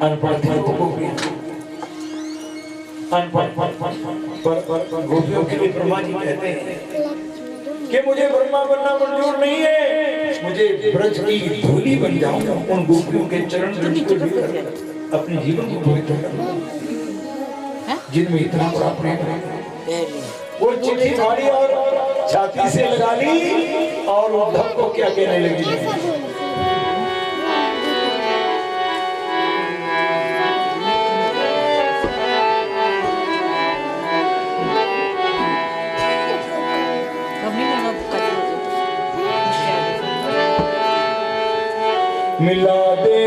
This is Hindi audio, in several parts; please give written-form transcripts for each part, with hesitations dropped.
अनपढ़ थे तो गोपियां अनपढ़ पर गोपियों के लिए ब्रह्मा जी कहते हैं कि मुझे ब्रह्मा बनना मंजूर नहीं है, मुझे ब्रज की धूली बन जाऊंगा, उन गोपियों के चरण रज को लेकर अपने जीवन को पवित्र करना, जिनमें इतना बड़ा प्रेम है। वो चिट्ठी फाड़ी और छाती से लगा ली और उद्धव को क्या कहने लगी, मिला दे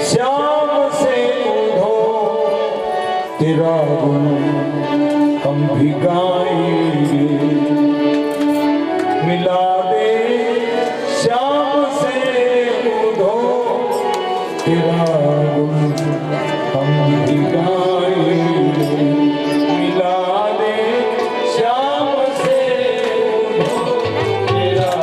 श्याम से उधो तेरा गुण हम भी गाएंगे, मिला दे श्याम से उधो तेरा गुण हम भी गाएंगे, मिला दे श्याम से उधो तेरा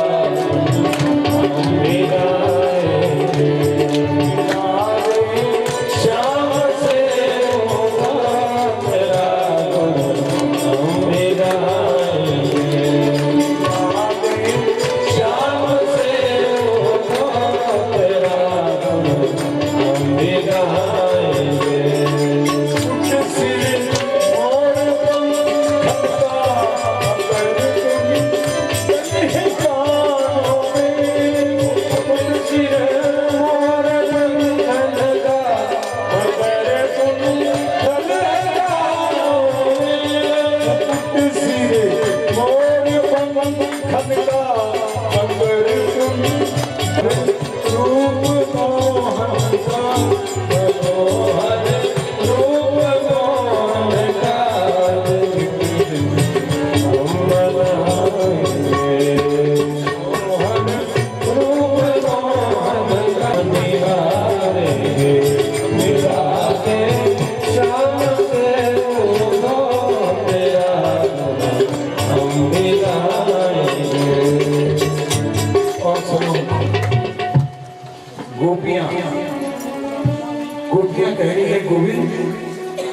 गोपियां कह रही है गोविंद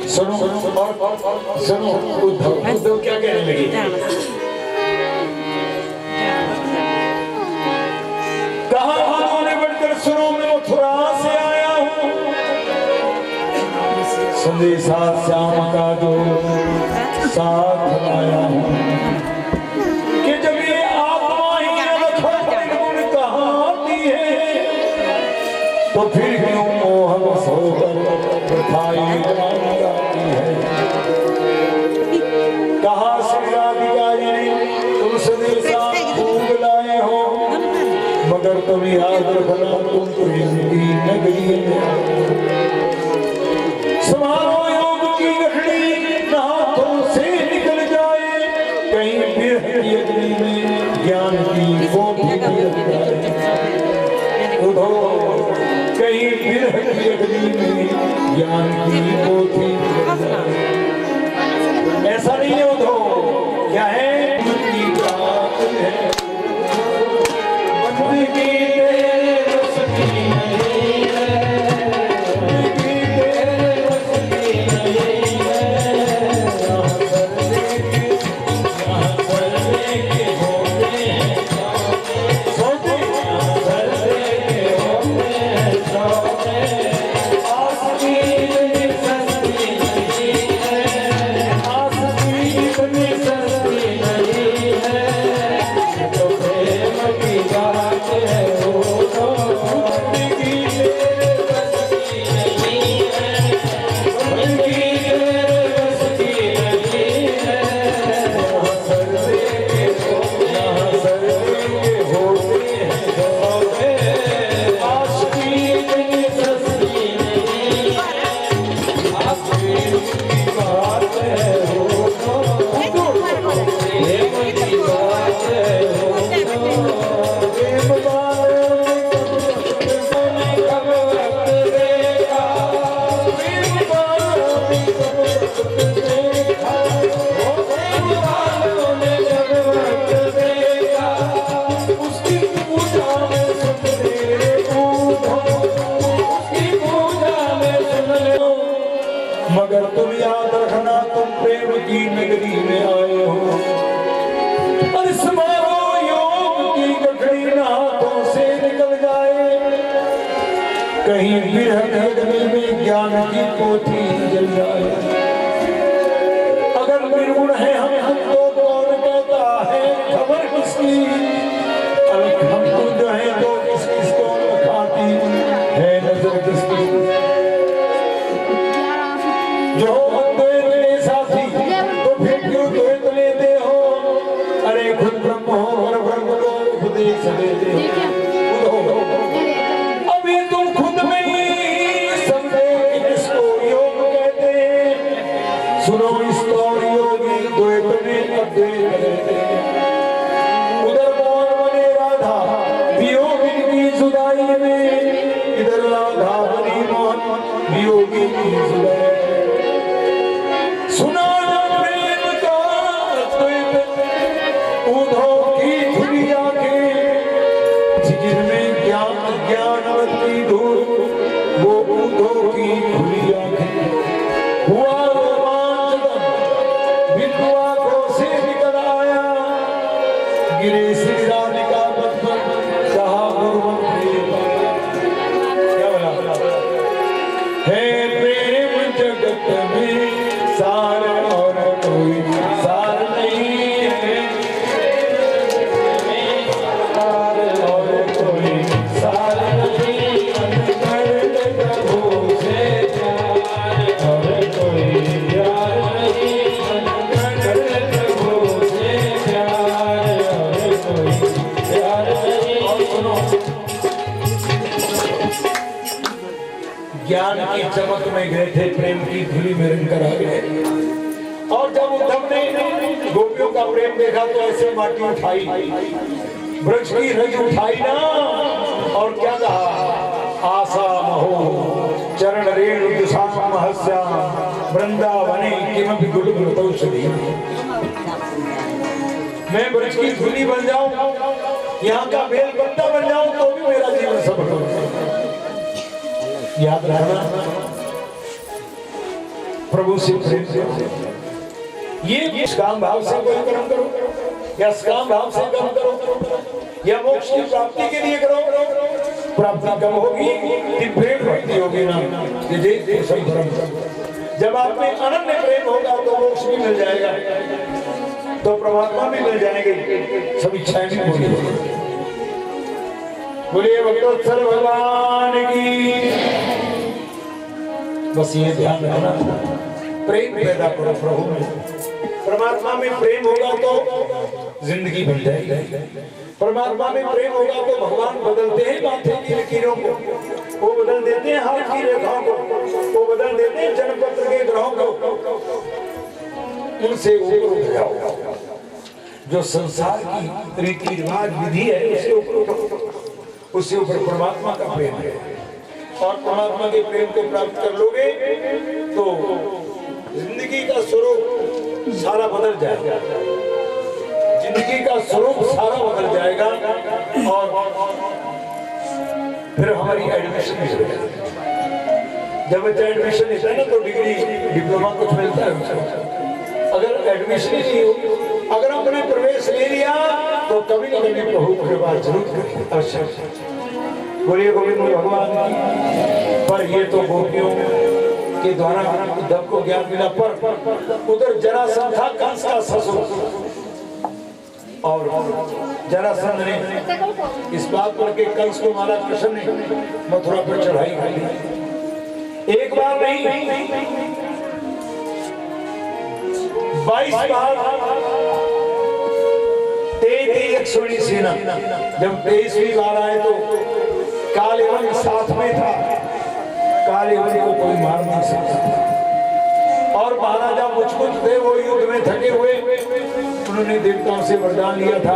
सुनो सुनो, उद्धव क्या कहने लगी, कहा हाथों ने बढ़कर सुनो, मैं मथुरा से आया हूँ, संदेशा श्याम का जो साथ लाया हूँ, कि जब ये आत्मा ही गुण कहाँ आती है, तो फिर क्यों मोहन सोकर प्रथाई जाती है, कहा श्री राधिका जी तुम संदेशा खूब लाए हो, मगर तुम याद रखना तुम प्रेम की नगरी में समारो योग की गठड़ी ना हाथों से निकल जाए, कहीं विरह की अग्नि में ज्ञान की गोपी लग जाए, उधो कहीं विरह की अग्नि में ज्ञान की गोपी लग जाए, ऐसा नहीं है उधो, क्या है की बात है, बंदगी तेरे बस की नहीं है, बंदगी तेरे बस की नहीं है, यहाँ करने के होते हैं सोते, यहाँ करने के होते हैं सोते, आस की इतनी सस्ती नहीं है, आस की इतनी सस्ती नहीं है, तो प्रेम की बात है। कहीं विरह में ज्ञान की पोथी जल जाए। अगर निर्गुण है हम तो कौन कहता है खबर किसकी, हम जो है तो किसको खाती है नजर किसकी। जो द्वैत में साथी तो फिर क्यों द्वैत लेते हो, अरे खुद ब्रह्म हो और ब्रह्म को उपदेश देते हो। अभी तुम खुद में ही समझे किसको योग कहते हैं, सुनो इसको योगी द्वैत में अद्वैत कहते हैं। उधर कौन बने राधा वियोगी की जुदाई में, इधर राधा बनी मोहन वियोगी की जुदाई। सुना प्रेम का द्वैत उधो की धुरी आंखें, जिनमें ज्ञानवती धूल वो उधो की खुली आंखें। हुआ रोमांचक विधवा को से निकल आया, गिरे श्री राधिका पथ पर कहा गुरुवंत क्या बोला है प्रेम जगत में सार और कोई सार नहीं है, सार और कोई सार नहीं, अंतर प्रभु से प्यार और कोई प्यार नहीं, अंतर प्रभु से प्यार और कोई प्यार नहीं। और सुनो, ज्ञान की चमक में गए थे, प्रेम की धुली में रंग कर आ गए। और जब उद्धव ने गोपियों का प्रेम देखा तो ऐसे माटी उठाई, वृक्ष की रज उठाई ना, और क्या कहा, आशा महो चरण रेणु दुषाम महस्या वृंदावने किमपि गुलगुलतौषधि। मैं वृक्ष की धुली बन जाऊं, यहाँ का बेल पत्ता बन जाऊं तो भी मेरा जीवन सफल हो। याद रखना, प्रभु से प्रेम ये काम भाव से कोई कर्म करो या काम भाव से कर्म करो या मोक्ष की प्राप्ति के लिए करो, प्राप्ति कम होगी प्रेम भक्ति होगी ना। ये सब धर्म, जब आप में अनन्य प्रेम होगा तो मोक्ष भी मिल जाएगा, तो परमात्मा भी मिल जाएंगे, सब इच्छाएं भी पूरी होंगी। बोलिए भक्तोत्सल भगवान की। बस ये ध्यान रखना, प्रेम पैदा करो प्रभु में। परमात्मा में प्रेम होगा तो जिंदगी बन जाएगी, परमात्मा में प्रेम होगा तो भगवान बदलते हैं माथे की लकीरों को, वो बदल देते हैं हाथ की रेखाओं को, वो बदल देते हैं जन्मपत्र के ग्रहों को। उनसे ऊपर उठ जाओ, जो संसार की रीति रिवाज विधि है उससे ऊपर उठो, उससे ऊपर परमात्मा का प्रेम है। और परमात्मा के प्रेम को प्राप्त कर लोगे तो जिंदगी का स्वरूप सारा बदल जाएगा, जिंदगी का स्वरूप सारा बदल जाएगा। और फिर हमारी एडमिशन भी हो जाएगी। जब बच्चा एडमिशन लेता है ना तो डिग्री डिप्लोमा कुछ मिलता है। अगर एडमिशन ही नहीं हो, अगर हमने प्रवेश ले लिया तो कभी न कभी प्रभु कृपा जरूर करें, अवश्य। बोलिए गोविंद भगवान की। पर ये तो गोपियों के द्वारा उद्धव को ज्ञान मिला, पर उधर जरासंध था कंस का ससुर, और जरासंध ने इस बात पर के कंस को मारा, कृष्ण ने मथुरा पर चढ़ाई की। एक बार नहीं 22 बार 23 सेना। जब 23वीं बार आए तो कालीवन साथ में था, कालीवन को कोई मार नहीं सकता। और महाराजा मुझकुछ थे, वो युद्ध में थके हुए, उन्होंने देवताओं से वरदान लिया था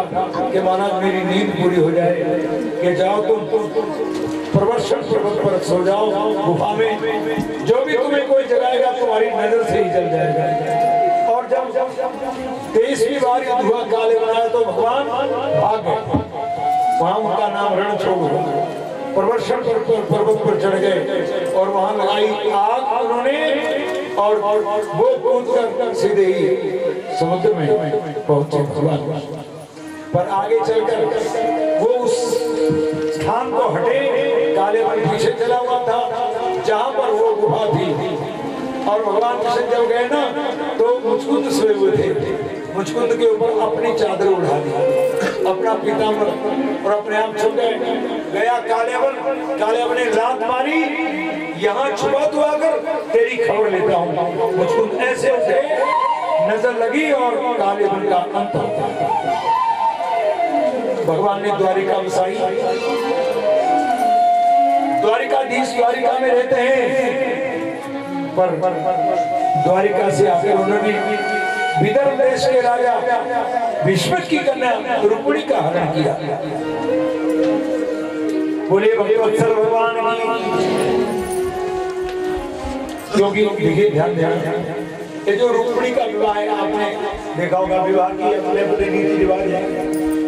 कि महाराज मेरी नींद पूरी हो जाए, कि जाओ तुम प्रवर्षण पर्वत पर सो जाओ गुफा में, जो भी तुम्हें कोई जगाएगा तुम्हारी नजर से ही जल जाएगा। और जब 23वीं बार युद्ध हुआ, काले बनाया तो भगवान भाग गए, वहां उनका नाम रणछोड़। प्रवर्षण पर्वत पर चढ़ गए और वहां लगाई आग उन्होंने, और वो कूद कर सीधे ही समुद्र में पहुंचे भगवान। पर आगे चलकर वो उस स्थान को हटे, काले पीछे चला हुआ वो गुफा थी और भगवान कृष्ण जब गए ना तो मुचकुंद सोए हुए थे। मुचकुंद के ऊपर अपनी चादर उड़ा दी, अपना पीताम्बर, और अपने आप छुप गए। गया कालियावन ने लात मारी, यहाँ छुपा तो आकर तेरी खबर लेता हूँ। मुचकुंद ऐसे उठे, नजर लगी और कालियावन का अंत। भगवान ने द्वारिका बसाई। द्वारिकाधीश द्वारिका में रहते हैं, पर द्वारिका से आकर उन्होंने विदर्भ देश के राजा विश्वक की कन्या रुक्मिणी का हरण किया। बोले भगवत्सल भगवान क्योंकि देखिए ध्यान देना, ये जो रुक्मिणी का विवाह है आपने देखा होगा, विवाह की अपने अपने रीति रिवाज है,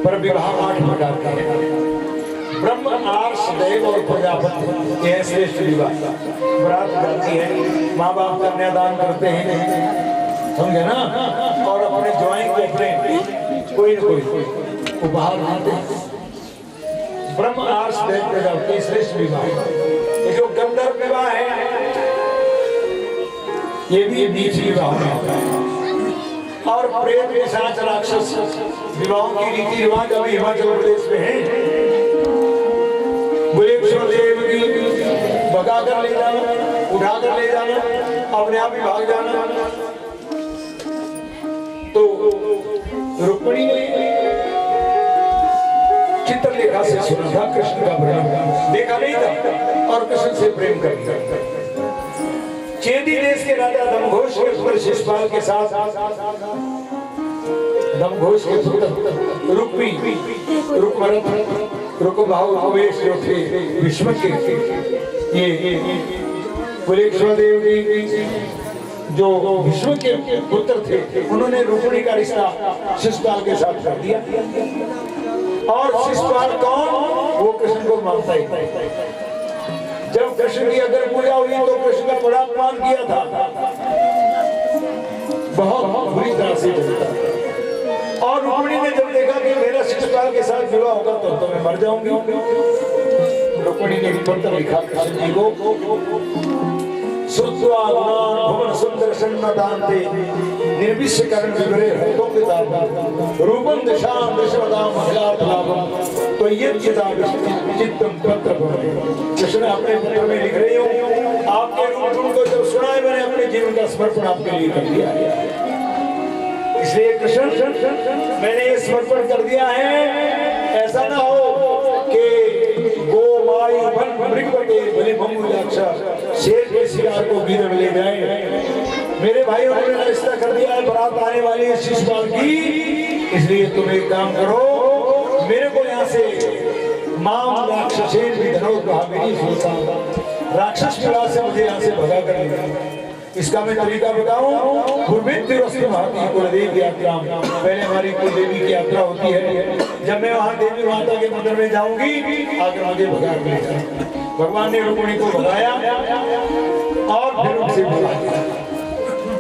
पर विवाह 8 प्रकार का है। ब्रह्म, आर्ष, देव और प्रजापति, यह श्रेष्ठ विवाह। बरात करती है, माँ बाप कन्यादान करते हैं, समझे ना, और अपने ज्वाइन को अपने कोई न कोई उपहार देते हैं। ब्रह्म, आर्ष, देव, प्रजापति श्रेष्ठ विवाह। ये जो गंधर्व विवाह है ये भी नीच विवाह है। और प्रेत के साथ राक्षस विवाहों की रीति रिवाज अभी हिमाचल प्रदेश में है। देव की भगा कर ले जाना, उठा कर ले जाना, अपने आप ही भाग जाना। तो रुक्मिणी ने चित्रलेखा से सुना था कृष्ण का वर्णन, देखा नहीं था और कृष्ण से प्रेम कर दिया। चेदी देश के राजा दमघोष के पुत्र शिशुपाल के साथ दमघोष के पुत्र रुक्मरथ जो थे विश्व के, ये कुलेश्वर देव जी जो विश्व के पुत्र थे, उन्होंने रुक्मिणी का रिश्ता शिशुपाल के साथ कर दिया। और शिशुपाल कौन? वो कृष्ण को मानता ही। जब कृष्ण की अगर पूजा हुई तो कृष्ण का बड़ा अपमान किया था, बहुत बुरी तरह से बोलता। और रुक्मिणी ने जब देखा कि मेरा शिशुपाल के साथ विवाह होगा तो मैं मर जाऊंगी, रुक्मिणी ने पत्र लिखा कृष्ण जी को, सुत्वा गुणान भुवन सुंदर सन्नदान्ते निर्विश्यकरण विवरे हतो पिताम रूपं दिशां दशवदां महिलापलाभं तो ये चित्तम पत्र कृष्ण अपने पत्र में लिख रही हूँ, आपके रूप गुण को जब सुना है मैंने अपने जीवन का समर्पण आपके लिए कर दिया है। इसलिए कृष्ण मैंने ये समर्पण कर दिया है। ऐसा ना हो कि गो माई वन मृगवते बलि भंगुलाक्षा शेर के शिकार को गिर ले जाए। मेरे भाइयों ने रिश्ता कर दिया है, बारात आने वाली है शिशुपाल की, इसलिए तुम एक काम करो, मेरे को यहाँ से माम राक्षसेन विधनो कहा मेरी सोचा राक्षस विवाह से मुझे यहाँ से भगा कर ले। इसका मैं तरीका बताऊं, कुलदेवी यात्रा, पहले हमारी कुलदेवी की यात्रा होती है, जब मैं वहाँ देवी माता के मंदिर में जाऊंगी आकर मुझे भगा कर ले जाए। भगवान ने रुक्मिणी को भगाया और फिर उनसे भगा दिया।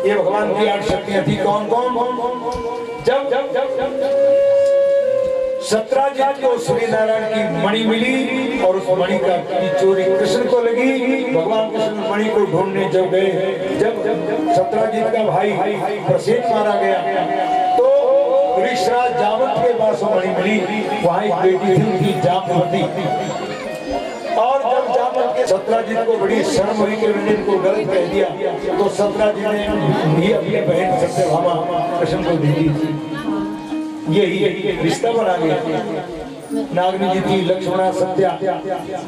ये भगवान की 8 शक्तियां थी। कौन कौन? जब सत्राजित को सूर्यनारायण की मणि मिली और उस मणि का चोरी कृष्ण को लगी, भगवान कृष्ण मणि को ढूंढने जब गए, जब सत्राजित का भाई प्रसेन मारा गया तो ऋषराज जामवंत के पास मणि मिली। वहाँ एक बेटी थी उनकी जामवती, और जब जामवंत के सत्राजित को बड़ी शर्म हुई कि मैंने इनको गलत कह दिया, तो सत्राजित ने ये अपनी बहन सत्यभामा कृष्ण को दे दी। यही रिश्ता बना गया। नागनी जी थी, लक्ष्मणा, सत्या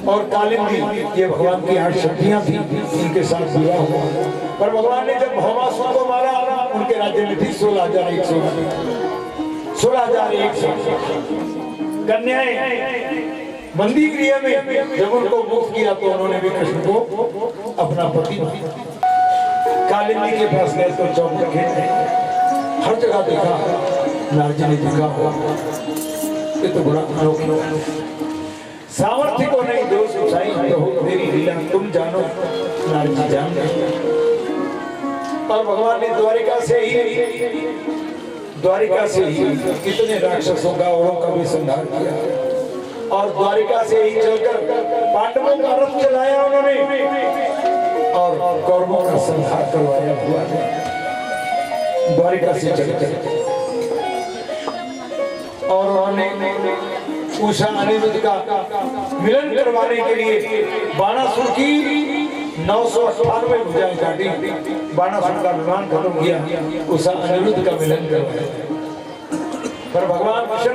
और कालिंदी, ये भगवान की 8 शक्तियां थी, इनके साथ विवाह हुआ। पर भगवान ने जब भौमासुर को मारा, उनके राज्य में थी 16,100 कन्याएं। बंदी गृह में जब उनको मुक्त किया तो उन्होंने भी कृष्ण को अपना पति माना। कालिंदी के पास गए तो चौक रखे, हर जगह देखा, नारजी ने देखा हुआ, ये तो बड़ा सामर्थ्य को नहीं दोष उठाई तो मेरी लीला तुम जानो, नारजी जान गए। और भगवान ने द्वारिका से ही कितने राक्षसों का औरों का भी संहार किया, और द्वारिका से ही चलकर पांडवों का रथ चलाया उन्होंने। और कौरवों का संहार करवाया हुआ है। द्वारिका से चले और उन्होंने उषा अनिरुद्ध का मिलन करवाने के लिए बाणासुर की 998 भुजाएं काटी, बाणासुर का विमान खत्म किया, उषा अनिरुद्ध का मिलन करवाया। पर भगवान कृष्ण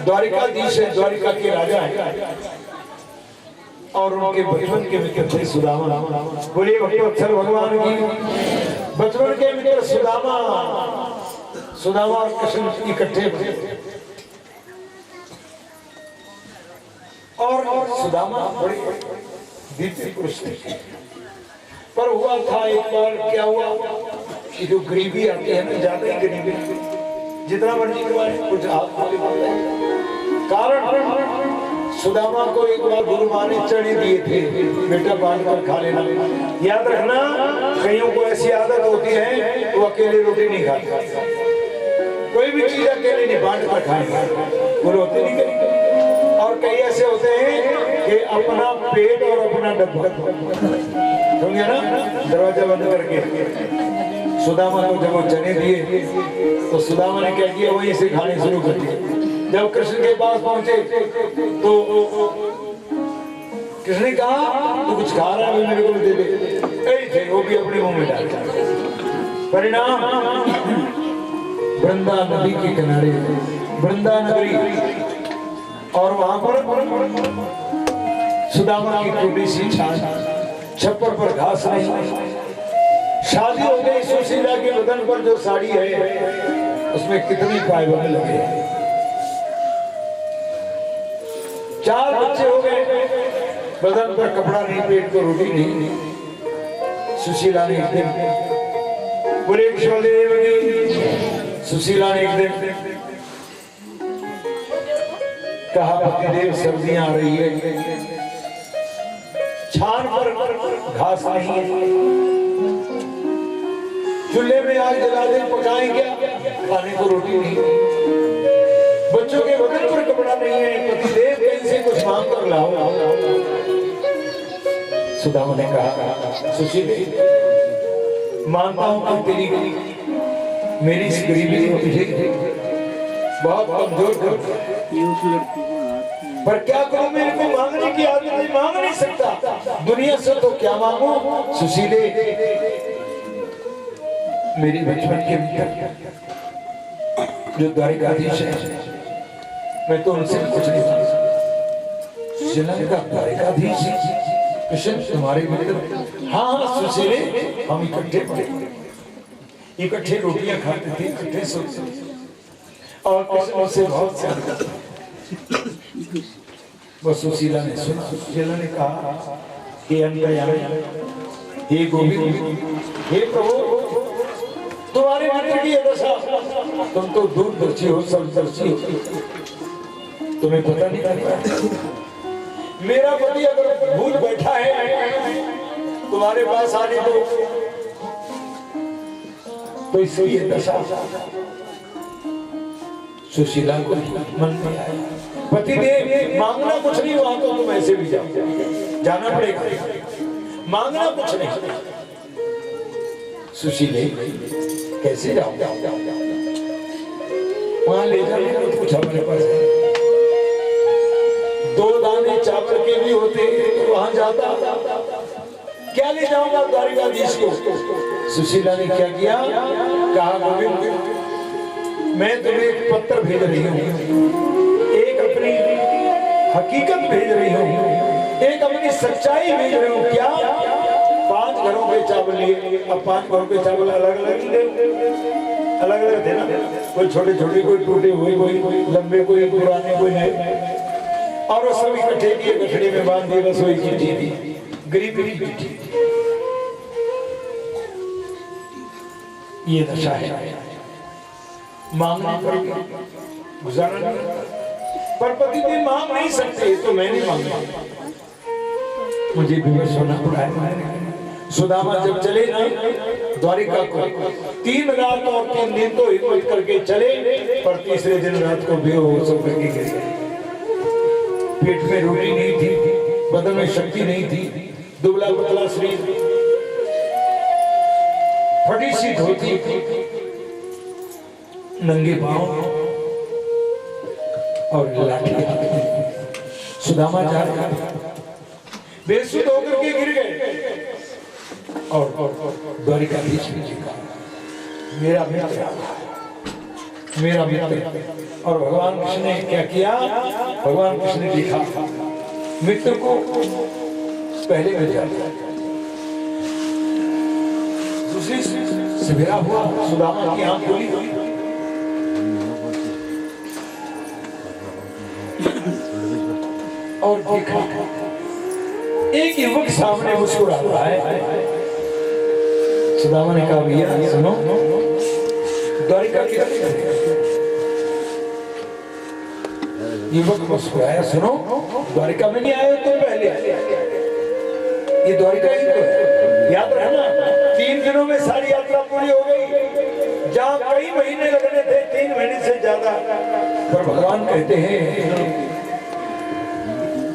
द्वारिकाधीश है, द्वारिका के राजा है और उनके बचपन के मित्र थे सुदामा। बोलिए भक्तवत्सल भगवान की। बचपन के मित्र सुदामा और कृष्ण इकट्ठे थे और सुदामा बड़े दिव्य पुरुष थे। पर हुआ था एक बार, क्या हुआ कि जो गरीबी आती है ना, ज्यादा ही गरीबी, जितना मर्जी कमाए कुछ आप कारण सुदामा को एक बार गुरु माँ ने चने दिए थे, बेटा बांध कर खा लेना। याद रखना, कईयों को ऐसी आदत होती है वो अकेले रोटी नहीं खाते, कोई भी चीज अकेले नहीं, बांट कर खाएंगे, वो रोटी नहीं करेंगे। और कई ऐसे होते हैं कि अपना पेट और अपना डब्बा, समझे ना, दरवाजा बंद करके। सुदामा को जब वो चने दिए तो सुदामा ने क्या किया, वहीं से खाने शुरू कर दिया। जब कृष्ण के पास पहुंचे तो कृष्ण ने कहा, तू कुछ खा रहा है, मेरे को भी दे दे। वो भी अपने मुंह में डालता। परिणाम, वृंदा नदी के किनारे, वृंदा नगरी, और वहां पर सुदामा की छोटी सी छप्पर पर घास नहीं, शादी हो गई। सुशीला के बदन पर जो साड़ी है उसमें कितनी पायबंद लगे, 4 बच्चे हो गए, बदन पर कपड़ा नहीं, पेट को रोटी नहीं। सुशीला ने एक दिन, बोले विश्वदेव की, सुशीला ने एक दिन कहा, पतिदेव सर्दियां आ रही है, छान पर घास नहीं है, चूल्हे में आग जला दे, पकाएं क्या, खाने को रोटी नहीं, बच्चों के बदन पर कपड़ा नहीं है, पतिदेव कहीं से कुछ मांग कर लाओ। सुदामा ने कहा, सुशील मानता हूं कि तेरी मेरी इस गरीबी को तुझे बहुत कमजोर कर, पर क्या करूं, मेरे को मांगने की आदत नहीं, मांग नहीं सकता, दुनिया से तो क्या मांगू। सुशीले, मेरी बचपन के मित्र जो द्वारिकाधीश है, मैं तो उनसे कुछ नहीं मांगता। सुशीला ने कहा, द्वारिकाधीश कृष्ण तुम्हारे मित्र? हाँ सुशीले, हम इकट्ठे पढ़े, इकट्ठे रोटियां खाते थे, इकट्ठे सोते थे, और कृष्ण से बहुत से वो सुशीला ने सुना। सुशीला ने कहा कि हे गोविंद, हे प्रभु, तुम्हारे मित्र की दशा, तुम तो दूरदर्शी हो, समदर्शी हो, तुम्हें पता नहीं चलता। मेरा पति अगर भूल बैठा है तुम्हारे पास आने को, तो इससे ये दशा। सुशीला को मन में आया, पतिदेव मांगना कुछ नहीं, वहां तो तुम ऐसे भी जाओ, जाना पड़ेगा, मांगना कुछ नहीं। सुशीले, कैसे जाओ, वहां ले जाने कुछ हमारे पास है, 2 दाने चावल के भी होते तो वहां जाता, क्या ले जाऊंगा द्वारिकाधीश को। सुशीला ने क्या किया, कहा गोविंद, मैं तुम्हें एक पत्र भेज रही हूँ, एक अपनी हकीकत भेज रही हूँ, एक अपनी सच्चाई भेज रही हूँ। क्या, 5 घरों के चावल लिए। अब 5 घरों के चावल अलग अलग थे ना, कोई छोटे छोटे, कोई टूटे हुए, कोई लंबे, कोई पुराने, कोई नए, और वो सब इकट्ठे किए, गठड़ी में बांध दिए, बस वही चिट्ठी थी, गरीबी की चिट्ठी। ये दशा है, मांगना पड़ेगा, गुजारा नहीं, पर पतिदेव मांग नहीं सकते, तो मैं नहीं मांगा, मुझे विवश होना पड़ा है। सुदामा जब चले ना द्वारिका को, 3 रात और 3 दिन तो हिम्मत करके चले, पर तीसरे दिन रात को बेहोश होकर के गिर गए। पेट में रोटी नहीं थी, बदन में शक्ति नहीं थी, दुबला पतला शरीर, फटी सी धोती, नंगे पांव और लाठी हाथ में। सुदामा जा रहा बेसुध होकर के गिर गए और द्वारिकाधीश जी का मेरा मित्र, मेरा मित्र। और भगवान कृष्ण ने क्या किया? भगवान कृष्ण ने देखा मित्र को पहले में जा दिया। दूसरी सवेरा हुआ, सुदामा की आंख खुली और देखा एक युवक सामने मुस्कुरा रहा है। सुदामा ने कहा भैया सुनो, द्वारिका की युवक मुस्कुराया, सुनो द्वारिका में नहीं आए हो तुम पहले, ये द्वारिका ही तो है। याद रखना 3 दिनों में सारी यात्रा पूरी हो गई, जहाँ कई महीने लगने थे 3 महीने से ज्यादा। पर भगवान कहते हैं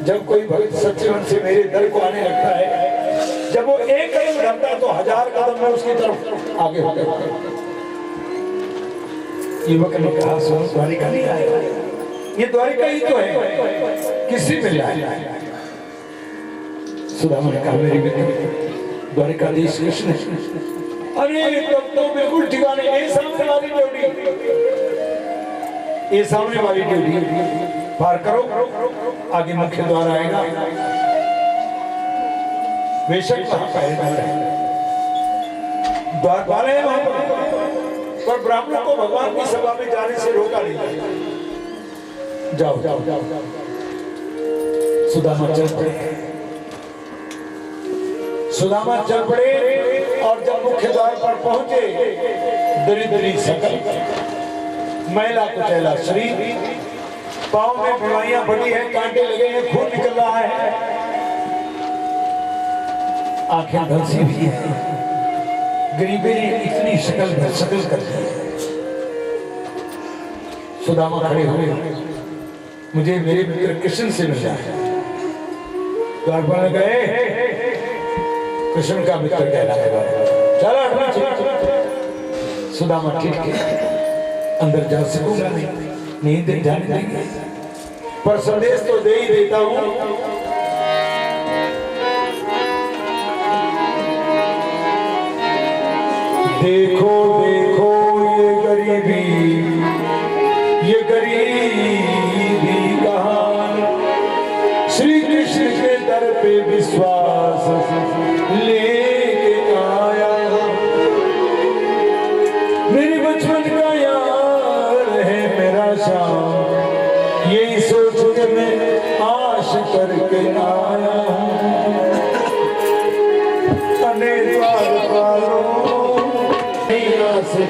जब कोई भक्त सच्चे मन से मेरे दर को आने लगता है, जब वो एक कदम बढ़ता है तो 1000 कदम में उसकी तरफ आगे होते हैं। युवक ने कहा सुनो द्वारिका नहीं आया, ये द्वारिका ही तो है, किसी मिल आया। सुदामा ने कहा मेरे मित्र द्वारिकाधीश कृष्ण। अरे तब तो बिल्कुल ठिकाने, ये सामने वाली ड्यूटी, ये सामने वाली ड्यूटी पार करो, आगे मुख्य द्वार आएगा। बेशक वहां पहले द्वार है, द्वारपाल है वहां पर ब्राह्मणों को भगवान की सभा में जाने से रोका नहीं। जाओ जाओ जाओ। सुदामा चल पड़े, सुदामा चल पड़े और जब मुख्य द्वार पर पहुंचे, दरिद्री सकल मैला कुचैला शरीर, पाँव में बीमारियां बढ़ी है, कांटे लगे हैं, खून निकल रहा है, आंखें धंसी हुई है, गरीबी ने इतनी शकल कर दी। सुदामा खड़े हुए, मुझे मेरे मित्र कृष्ण से मिला है। द्वारपाल ने गए कृष्ण का मित्र कहलाएगा, चलो। सुदामा ठीक है, अंदर जा सकूंगा नहीं, नींद जाने देंगे, पर संदेश तो दे ही देता हूं। देखो देखो ये गरीबी कहानी, श्री कृष्ण के दर पे विश्वास लेके आया, मेरे बचपन का यार है मेरा शाम, यही सोच के मैं आश करके आया हूँ। अनेक द्वारपालों से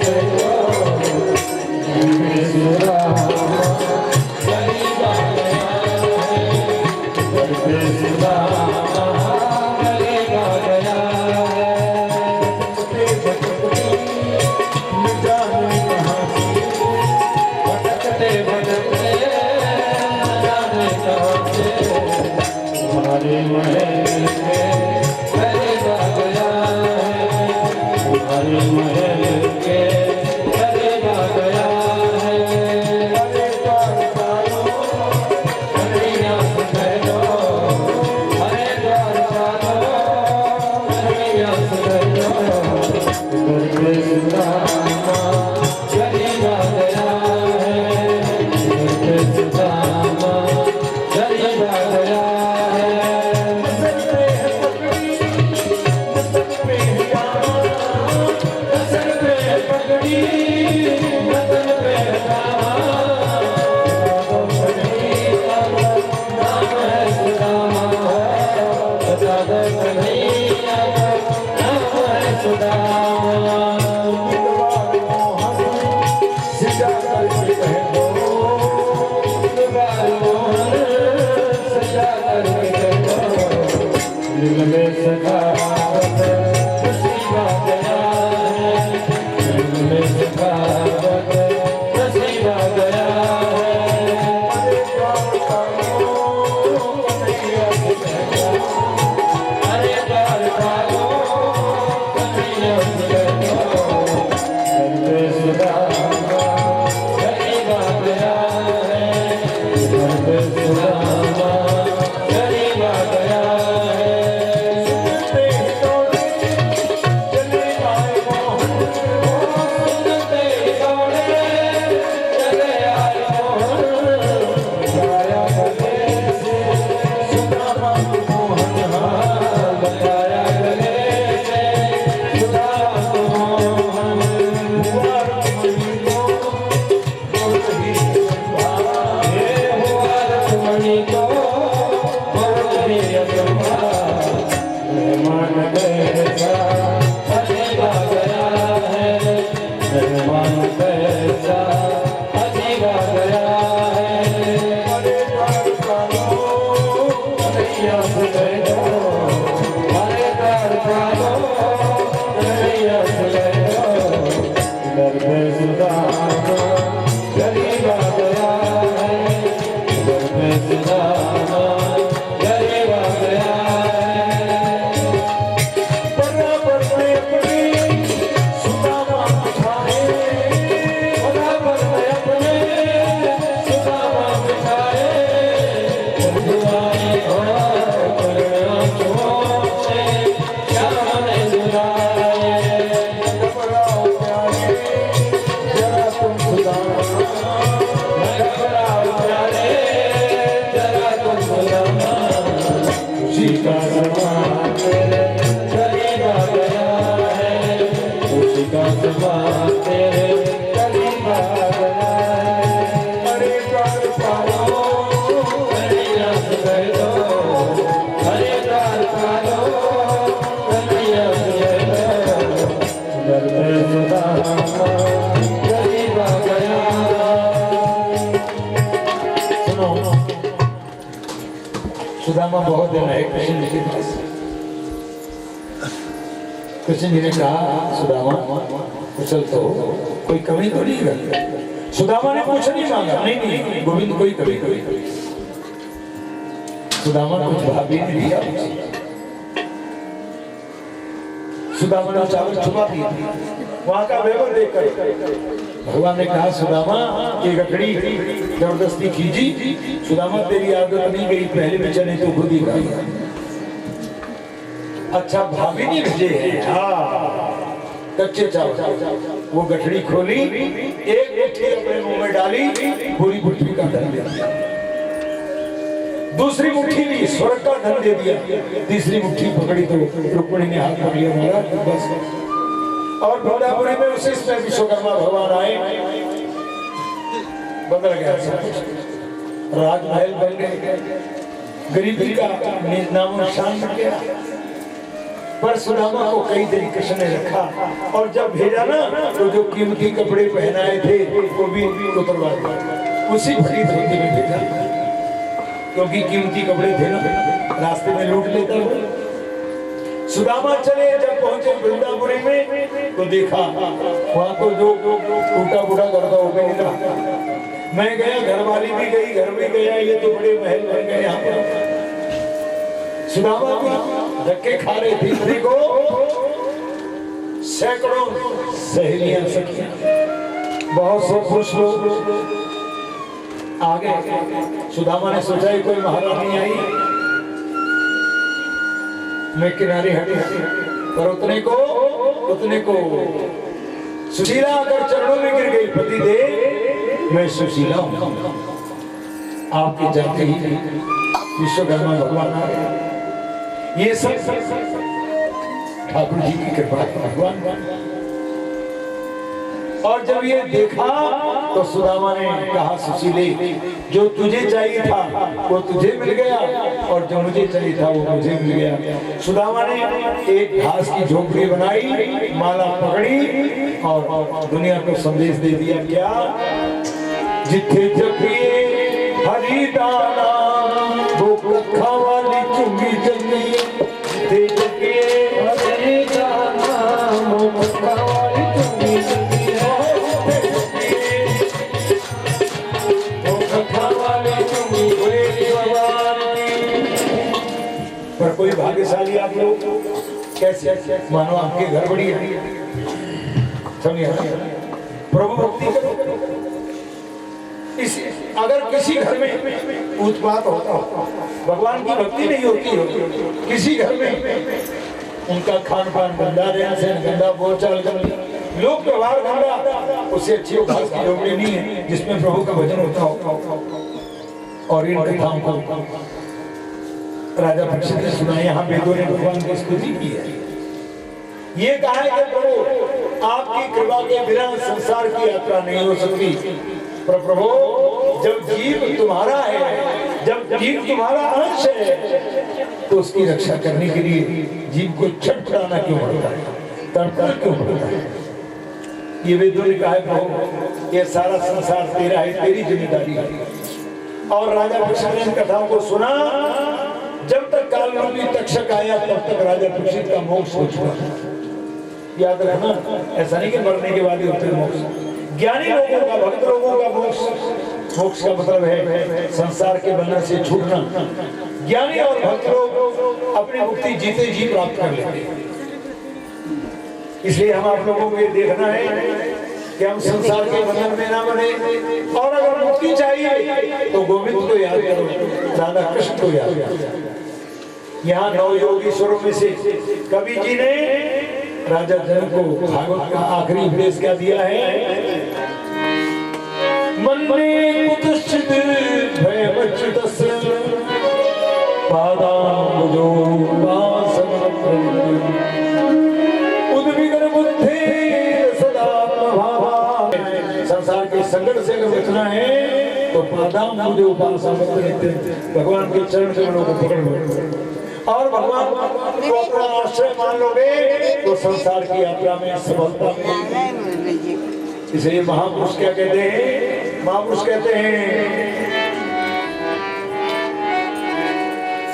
सजा मेहमान कैसा अजीबा गया है, मेहमान कैसा अजीबा गया है। अरे द्वार पालो कन्हैया से ले जाओ, अरे द्वार पालो कन्हैया से ले जाओ। दर पे सुदामा गरीब आ गया है, दर पे सुदामा गरीब आ गया है। बराबर में अपने सुदामा बिठाए, बराबर में अपने सुदामा बिठाए। दुआएं हो करुणा से क्या मन दुलाए। घबराओ प्यारे जरा तुम सुदामा, घबराओ प्यारे जरा तुम सुदामा। खुशी का समान तेरे करीब आ गया है, खुशी का समान तेरे करीब आ गया है। अरे द्वार पालो कन्हैया से ले लो, अरे द्वार पालो कन्हैया से ले लो। दर पे सुदामा गरीब आ गया। सुनो, सुदामा बहुत दिन है कृष्ण जी के पास। कृष्ण जी ने कहा सुदामा कुशल तो हो, कोई कमी तो नहीं करते। सुदामा ने कुछ नहीं मांगा, नहीं गोविंद कोई कमी कभी सुदामा कुछ भाभी ने दिया। सुदामा ने चावल छुपा दिया, वहां का वैभव देखकर भगवान ने कहा सुदामा ये गठड़ी जबरदस्ती खींची। सुदामा तेरी आदत नहीं गई, पहले में चले तो खुद ही खाएगा। अच्छा भाभी ने भेजे हैं, हाँ कच्चे चावल। वो गठड़ी खोली, एक मुट्ठी अपने मुंह में डाली, पूरी मुट्ठी का धन दे दिया। दूसरी मुट्ठी ली, स्वर्ग का धन दे दिया। तीसरी मुट्ठी पकड़ी तो रुक्मिणी ने हाथ पकड़ लिया, मारा बस। और वृंदापुरी में उसी समय विश्वकर्मा भगवान आए, बदल गया सब कुछ। राजमहल बन गए, गरीबी का नामो निशान मिट गया। पर सुदामा को कई दिन कृष्ण ने रखा, और जब भेजा ना तो जो कीमती कपड़े पहनाए थे वो भी उतरवा दिया, उसी भरी धोती में भेजा, क्योंकि कीमती कपड़े थे ना, रास्ते में लूट लेता वो। सुदामा चले, जब पहुंचे वृंदापुरी में तो देखा वहां तो जो टूटा फूटा करता हो गया। मैं गया, घरवाली भी गई, घर भी गया, ये तो बड़े महल बन गए यहाँ पर। सुदामा भी धक्के खा रहे थे, देखो सैकड़ों सहेलियां सखियां, बहुत से पुरुष लोग आगे। सुदामा ने सोचा कोई महारानी आई, मैं किनारे हटी, पर उतने को सुशीला अगर चरणों में गिर गई, पति दे मैं सुशीला हूं। आपके जाते ही विश्वकर्मा भगवान आ गए। ये सब ठाकुर जी की कृपा भगवान। और जब ये देखा तो सुदामा ने कहा सुशीले जो तुझे चाहिए था वो तुझे मिल गया, और जो मुझे चाहिए था वो मुझे मिल गया। सुदामा ने एक घास की झोपड़ी बनाई, माला पकड़ी और दुनिया को संदेश दे दिया, क्या जिथे जपिए हरि दाना वो कुखा वाली चुंगी जमी, जिथे जपिए हरि दाना वो कुखा वाली चुंगी जमी। पर कोई भाग्यशाली आप लोग कैसे मानो आपके घर बड़ी है, समझिए प्रभु भक्ति करो। अगर किसी घर में उत्पात होता हो, भगवान की भक्ति नहीं होती हो, किसी घर में उनका खान पान गंदा रहना से गंदा बोलचाल कर लोग व्यवहार गंदा, उससे अच्छी घास की झोपड़ी नहीं है जिसमें प्रभु का भजन होता हो। और इन कथाओं को राजा परीक्षित ने सुना, यहाँ वेदों ने भगवान की स्तुति की है। ये कहा है कि प्रभु आपकी कृपा के बिना संसार की यात्रा नहीं हो सकती, पर प्रभु जब जीव तुम्हारा है जब जीव तुम्हारा अंश है तो उसकी रक्षा करने के लिए जीव को छटपटाना क्यों पड़ता है, तड़पना क्यों पड़ता है? ये वेदों ने कहा है प्रभु ये सारा संसार तेरा है, तेरी जिम्मेदारी है। और राजा परीक्षित ने इन कथाओं को सुना। जब तक कालरूपी तक्षक आया तब तक राजा परीक्षित का मोक्ष हो चुका। याद रखना, ऐसा नहीं कि मरने के बाद ही होते मोक्ष। ज्ञानी लोगों का, भक्त लोगों का मोक्ष का मतलब है संसार के बंधन से छूटना। ज्ञानी और भक्त लोग अपनी मुक्ति जीते जी प्राप्त कर लेते हैं। इसलिए हम आप लोगों को ये देखना है कि हम संसार के बंधन में ना बने, और अगर मुक्ति चाहिए तो गोविंद को याद करो, राधा कृष्ण को याद करो। यहाँ 9 योगीश्वरों में से कवि जी ने राजा जनक को भागवत का आखिरी उपदेश क्या दिया है? मन में कुतश्चित भयवच्युतस्य पादाम्बुजो वासनत्रयम् उद्विग्न बुद्धि सदा प्रभावा। संसार के संकट से अगर बचना है तो पादाम्बुजो वासनत्रयम्, भगवान के चरण कमलों को पकड़ लो और भगवान को अपना आश्रय मान लोगे तो संसार की यात्रा में सफलता मिलेगी। इसलिए महापुरुष क्या कहते हैं? महापुरुष कहते हैं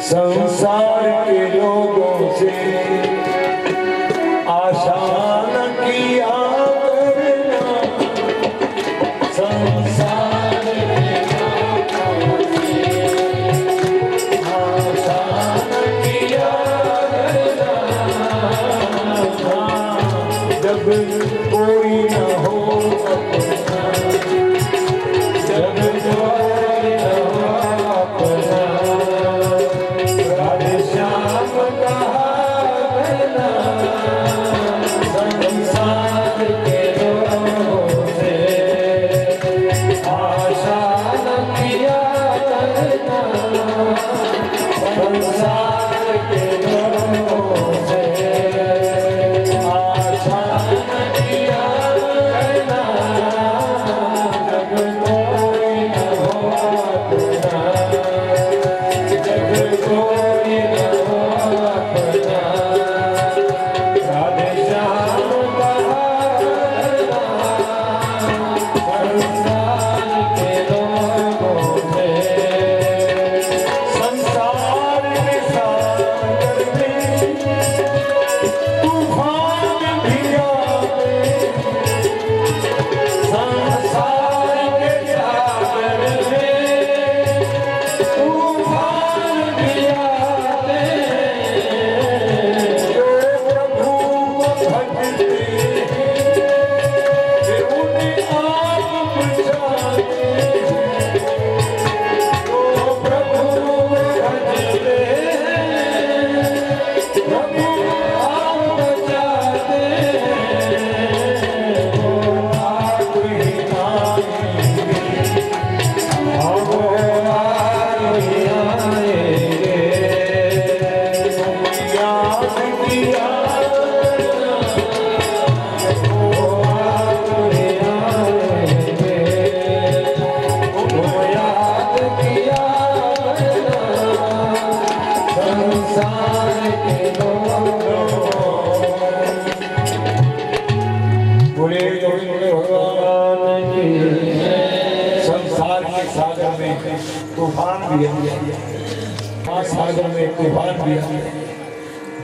संसार के लोगों से आशा न किया करना, संसार के लोगों से आशा न किया करना, जब कोई न हो तूफान भी है, सागर में तूफान भी है।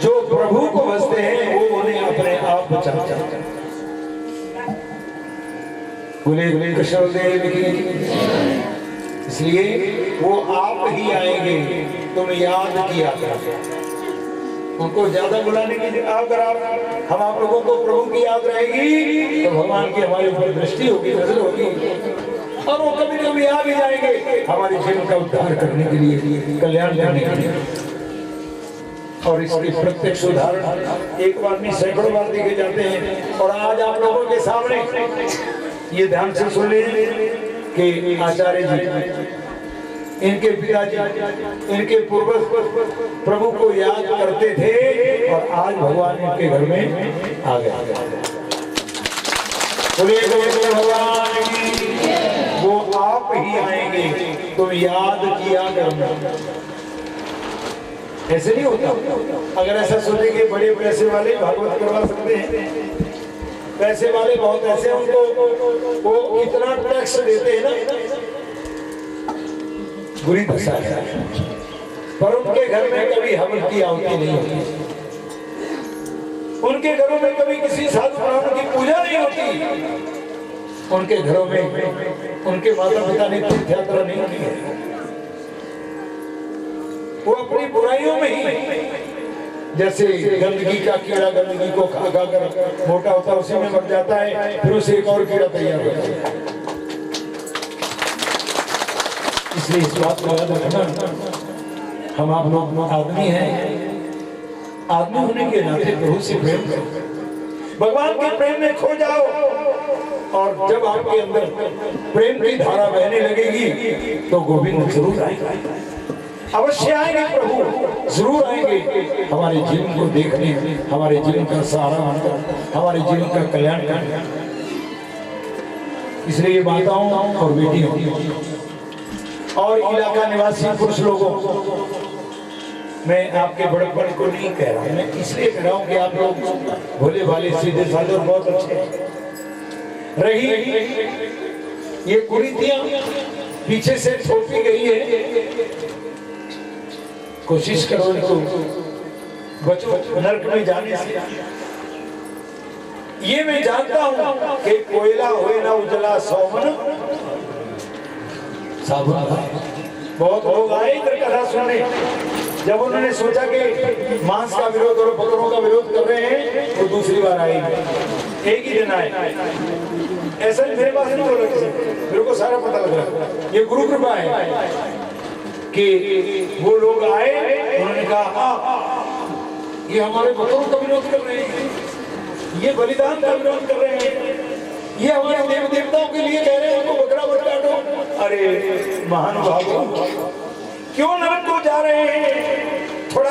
जो प्रभु को बसते हैं वो उन्हें अपने आप बचाते हैं। बोले कृष्णदेव की। इसलिए वो आप ही आएंगे, तुम याद किया करो। उनको ज्यादा बुलाने की अगर हम आप लोगों को प्रभु की याद रहेगी तो भगवान की हमारे ऊपर दृष्टि होगी, नजर होगी, और वो कभी कभी आ भी जाएंगे हमारे जीवन का उद्धार करने के लिए, कल्याण करने के लिए। और इसके प्रत्यक्ष उदाहरण एक बार नहीं सैकड़ों बार देखे जाते हैं। और आज आप लोगों के सामने ये ध्यान से सुन लीजिए कि आचार्य जी, इनके पिताजी, इनके पूर्वज प्रभु को याद करते थे और आज भगवान इनके घर में आ गए। बोलिए भगवान की। वो आप आप ही आएंगे तो याद किया करना। ऐसे नहीं होता। अगर ऐसा सोचेंगे बड़े पैसे वाले भागवत करवा सकते हैं, पैसे वाले बहुत ऐसे उनको वो इतना टैक्स देते हैं ना, बुरी दशा है। पर उनके घर में कभी हवन की आहुति नहीं होती, उनके घरों में कभी किसी साधु ब्राह्मण की पूजा नहीं होती, उनके घरों में उनके माता पिता ने तीर्थ यात्रा नहीं की है। वो अपनी बुराइयों में ही, जैसे गंदगी का कीड़ा गंदगी को खा कर मोटा होता है, उसी में मर जाता है, फिर उसे एक और कीड़ा तैयार होता है। इसलिए इस बात को याद रखना, हम आप लोग आदमी हैं, आदमी होने के नाते प्रभु से प्रेम करो, भगवान के प्रेम में खो जाओ, और जब आपके अंदर प्रेम की धारा बहने लगेगी तो गोविंद जरूर आएगा, अवश्य आएंगे प्रभु, जरूर आएंगे हमारे जीवन को देखने, हमारे जीवन का सहारा बनकर, हमारे जीवन का कल्याण करने। इसलिए माताओं और बेटियों और इलाका निवासी पुरुष लोगों, मैं आपके बड़प्पन को नहीं कह रहा हूं, मैं इसलिए कह रहा हूं कि आप लोग भोले भाले सीधे साधे और बहुत अच्छे रही। ये कुरीतियां पीछे से थोपी गई है, कोशिश करो इनको बचो नरक में जाने से। ये मैं जानता हूं कि कोयला हुए ना उजला सौमन साबुन। बहुत लोग आए इधर कथा सुनने, जब उन्होंने सोचा कि मांस का विरोध और बकरों का विरोध कर रहे हैं, वो दूसरी बार आएंगे, एक ही दिन आए। ऐसा मेरे पास नहीं बोला किसी, मेरे को सारा पता लग रहा है। ये गुरु कृपा है कि वो लोग आए, उन्होंने कहा ये हमारे बकरों का विरोध कर रहे हैं, ये बलिदान का विरोध कर रहे हैं, ये हमारे देव देवताओं के लिए कह रहे हैं उनको बकरा मत काटो। अरे महानुभावों, क्यों नरक को जा रहे हैं? थोड़ा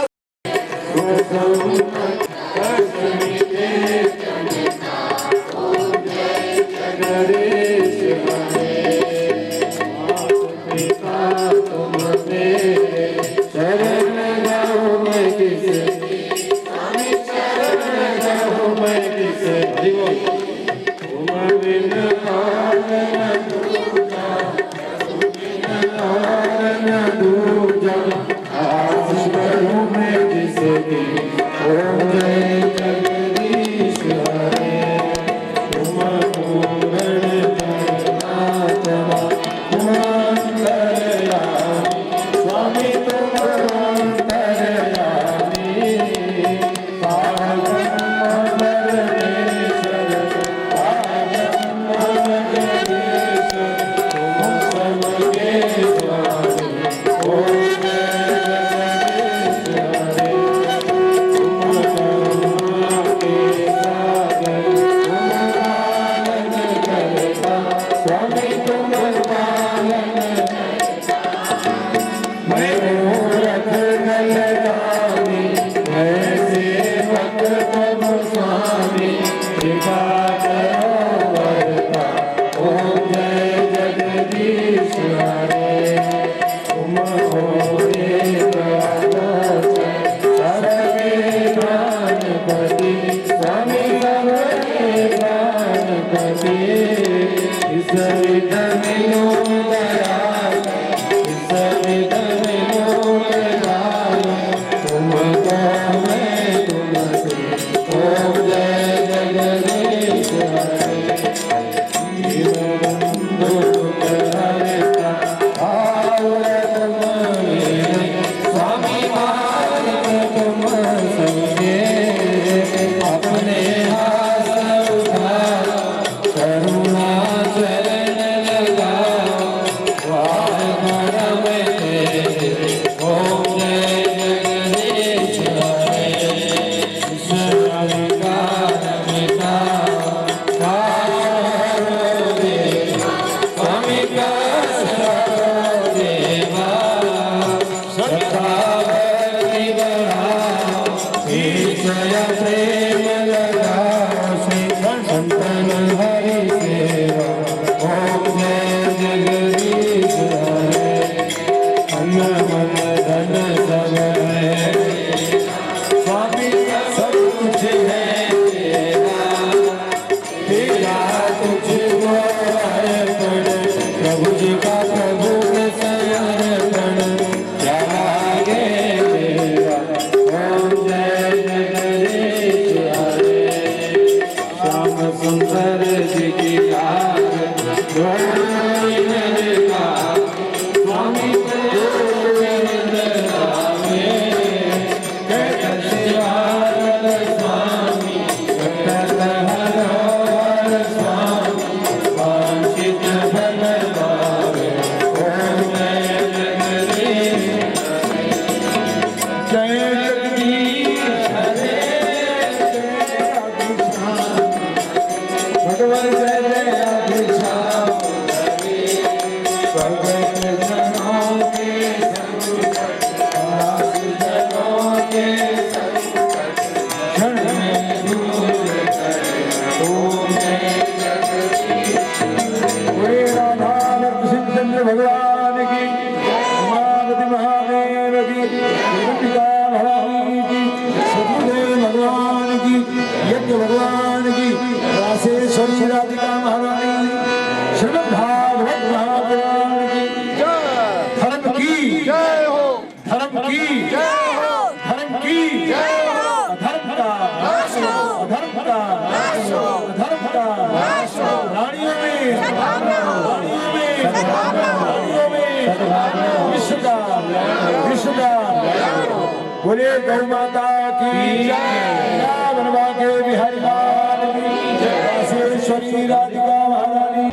बोले गौ माता की जय, बनवा के बिहारी लाल की जय, रासेश्वरी राधिका महारानी।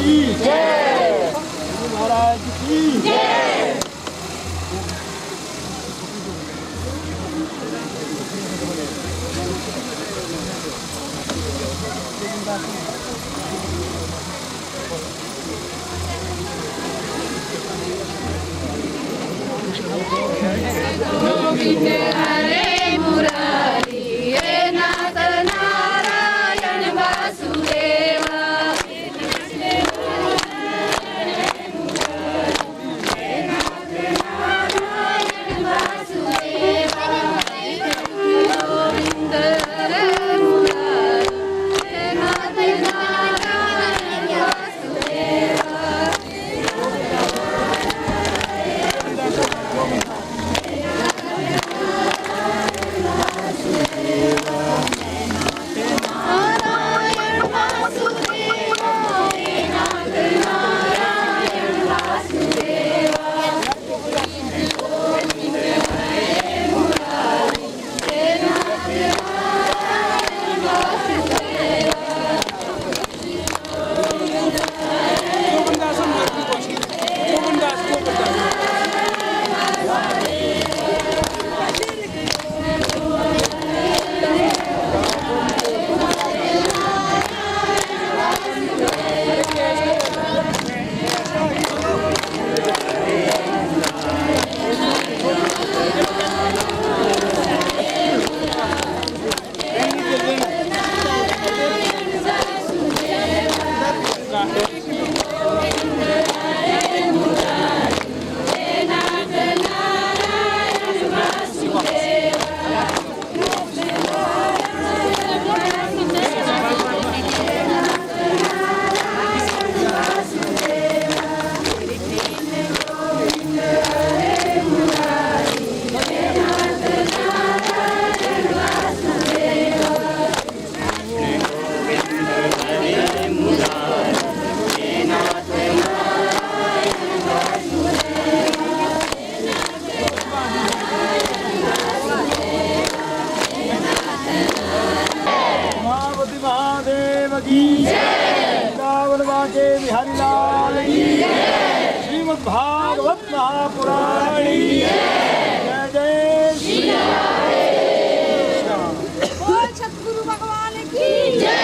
की जय, गुरु महाराज की जय। गोविंद हरे मुरारी हे नाथ नारायण वासुदेवा गोविंद हरे मुरारी हे नाथ नारायण वासुदेवा नारायण वासुदेवा हे नाथ नारायण वासुदेवा गोविंद हरे मुरारी हे नाथ नारायण वासुदेवा उमापति महादेव की जय, वृंदावन वाके बिहारी लाल की जय, श्रीमद् भागवत महापुराण की जय जय श्री राम। बोल सतगुरु भगवान की जय।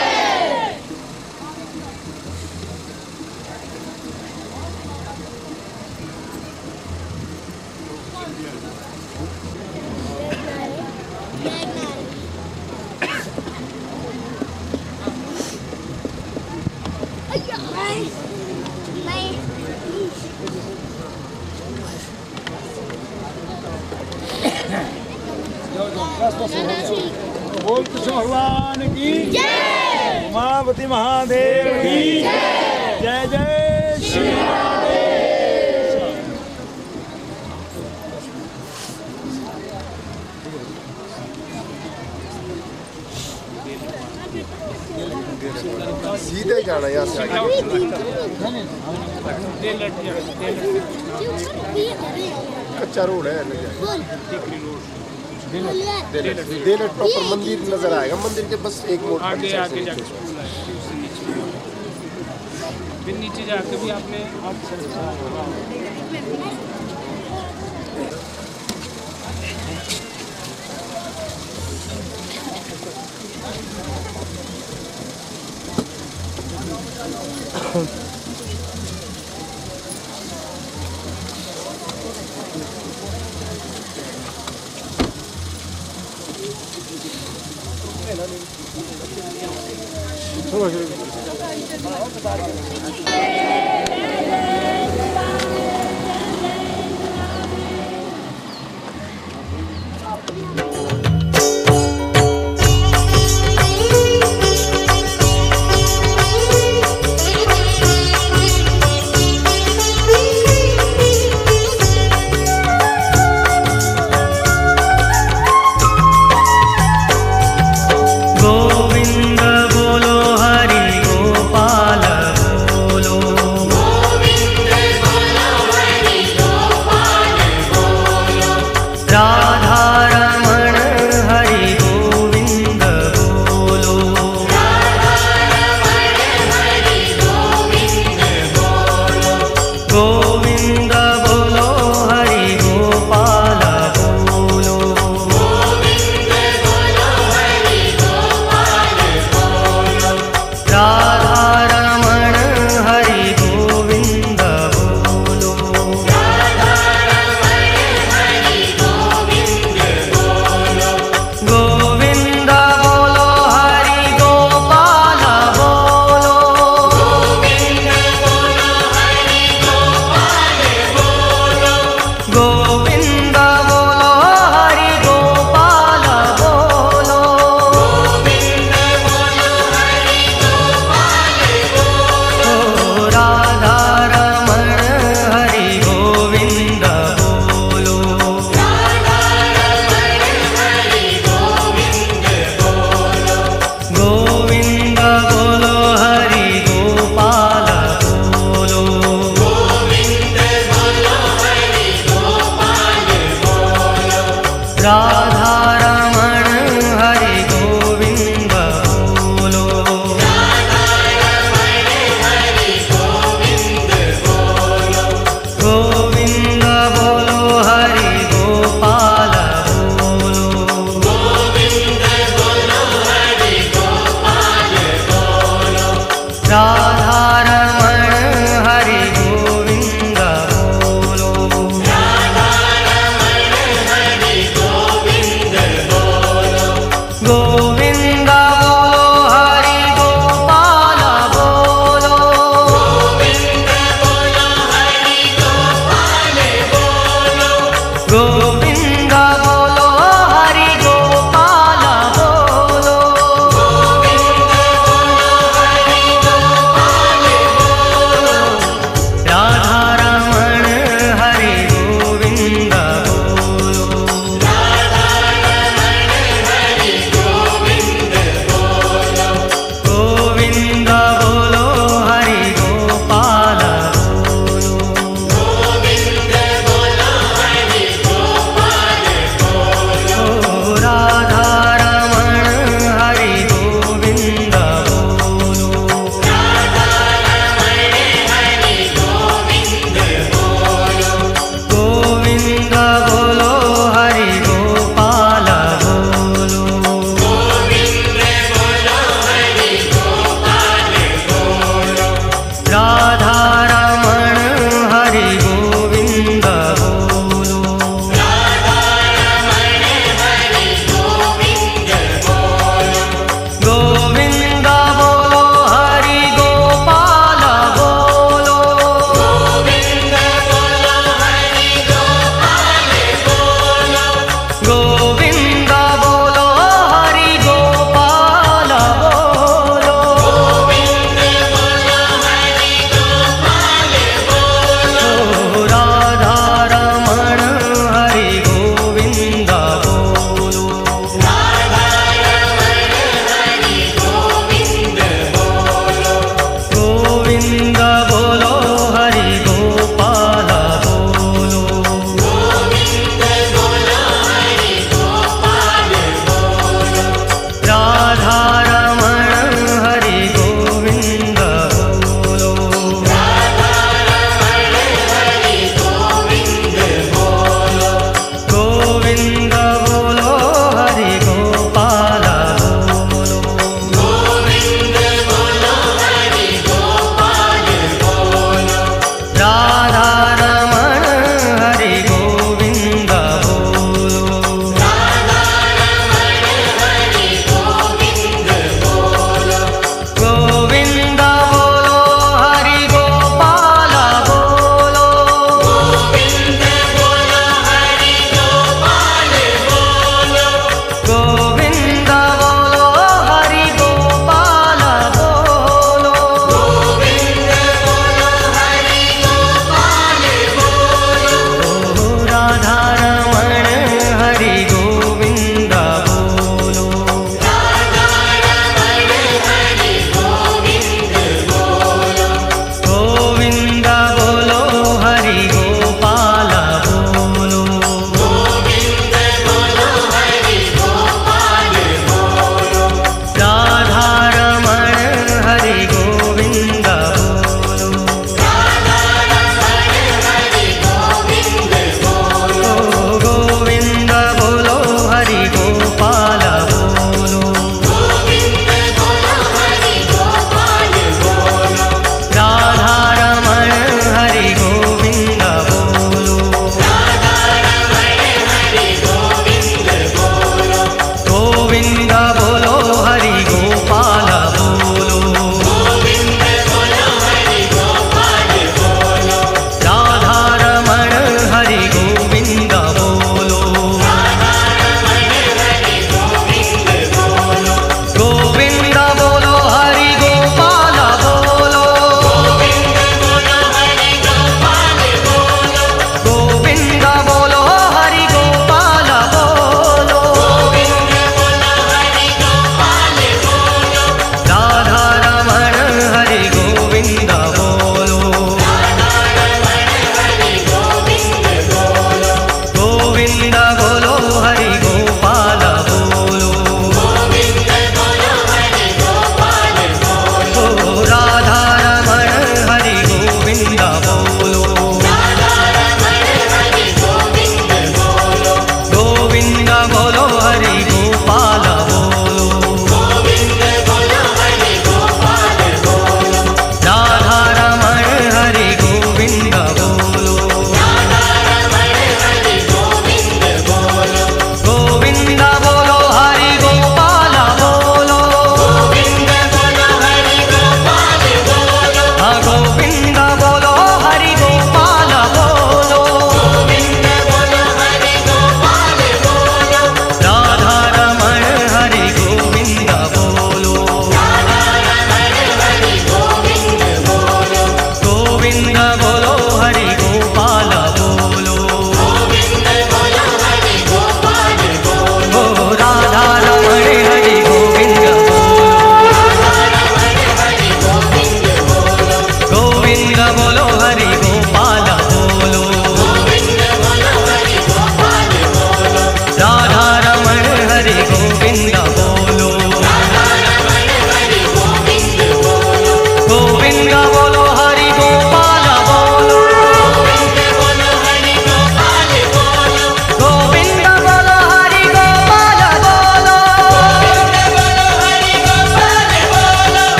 बोल कृष्ण भगवान की जय, उमापति महादेव की जय जय श्री राम। सीधे जाना यहाँ से आगे। कच्चा रोड है देलट प्रॉपर मंदिर नजर आएगा। मंदिर के बस एक मोड़ आगे आगे जाके फिर नीचे जाके भी आपने चलो